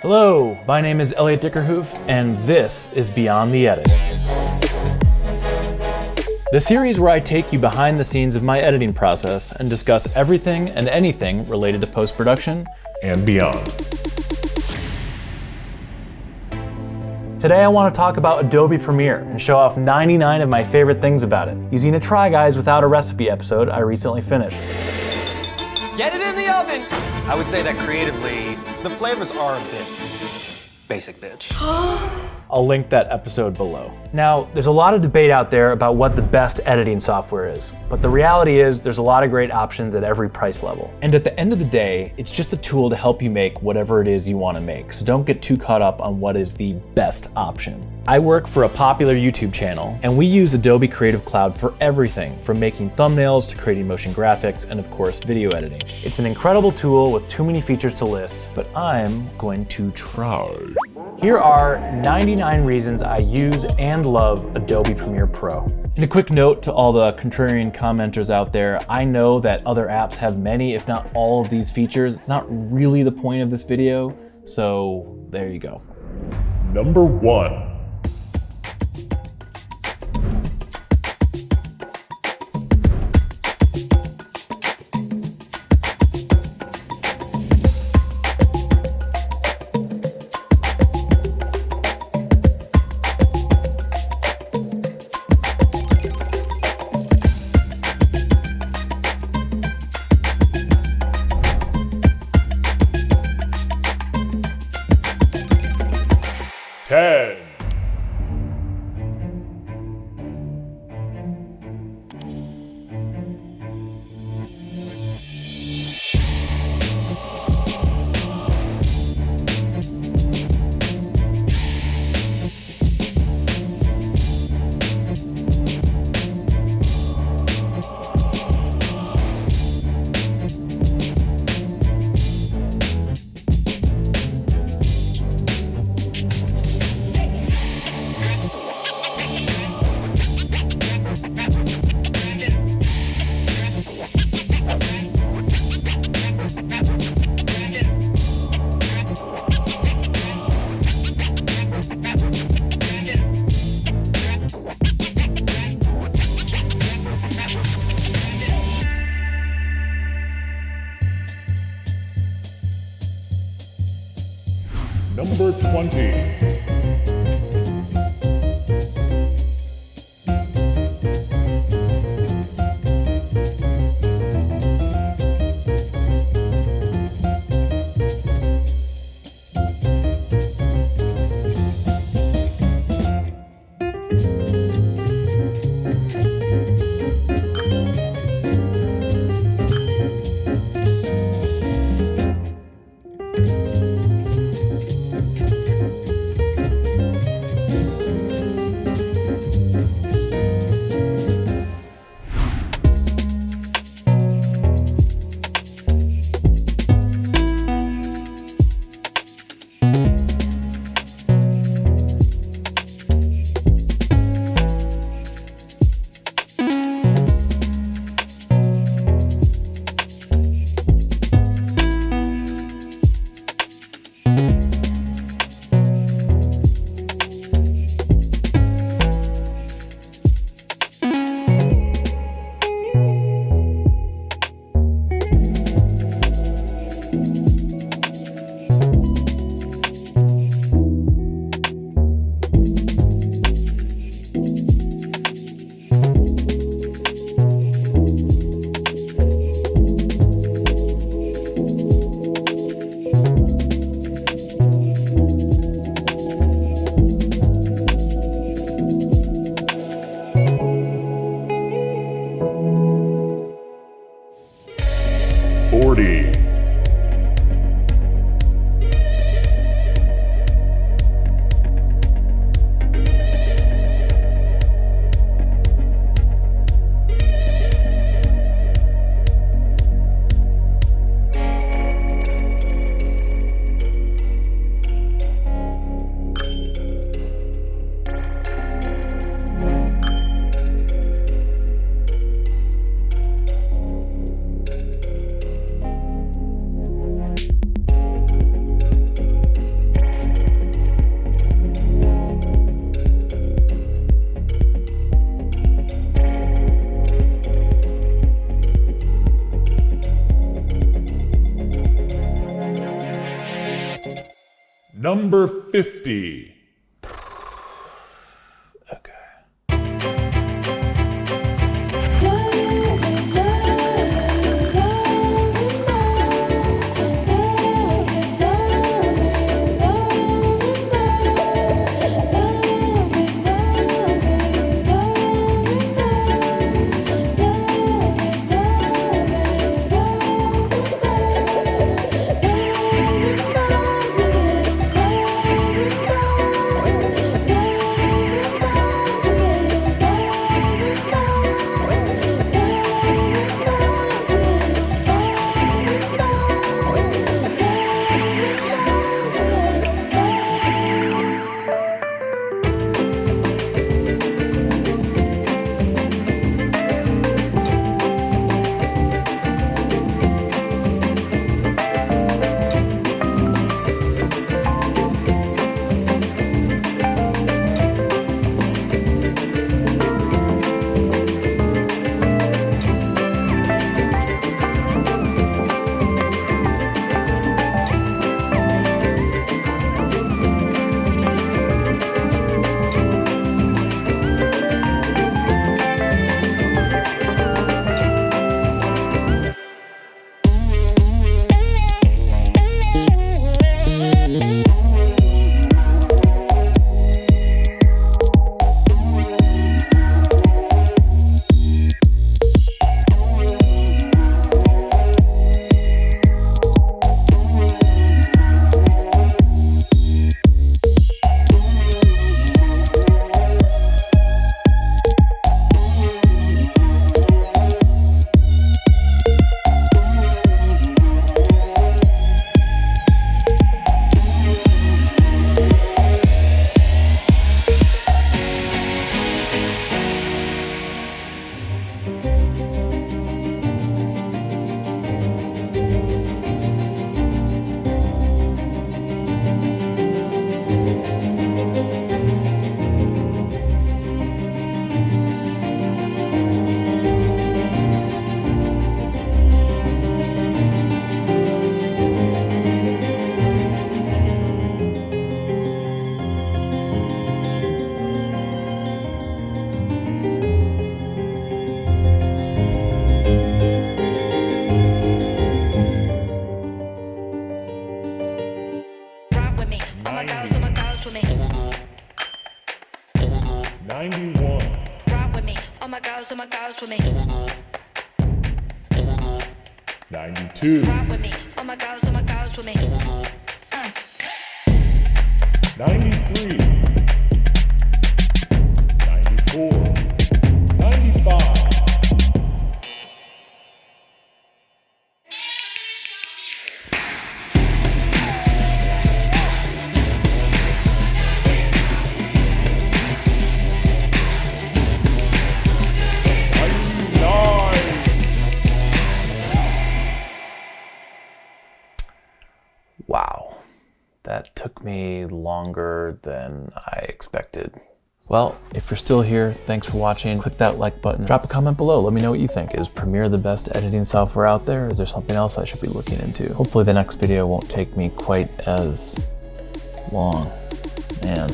Hello, my name is Elliot Dickerhoof, and this is Beyond the Edit. The series where I take you behind the scenes of my editing process and discuss everything and anything related to post-production and beyond. Today I want to talk about Adobe Premiere and show off 99 of my favorite things about it, using a Try Guys Without a Recipe episode I recently finished. Get it in the oven! I would say that creatively, the flavors are a bit basic, bitch. I'll link that episode below. Now, there's a lot of debate out there about what the best editing software is, but the reality is there's a lot of great options at every price level. And at the end of the day, it's just a tool to help you make whatever it is you want to make, so don't get too caught up on what is the best option. I work for a popular YouTube channel, and we use Adobe Creative Cloud for everything from making thumbnails to creating motion graphics and of course video editing. It's an incredible tool with too many features to list, but I'm going to try. Here are 99 reasons I use and love Adobe Premiere Pro. And a quick note to all the contrarian commenters out there, I know that other apps have many, if not all of these features. It's not really the point of this video, so there you go. Number 1. Number 20. Number 50. Okay. with me. 91. Rock with me. All my girls with me. 92. Rock with me. All my girls with me. 93. 94. 95. Wow, that took me longer than I expected. Well, if you're still here, thanks for watching. Click that like button. Drop a comment below. Let me know what you think. Is Premiere the best editing software out there? Is there something else I should be looking into? Hopefully the next video won't take me quite as long. Man.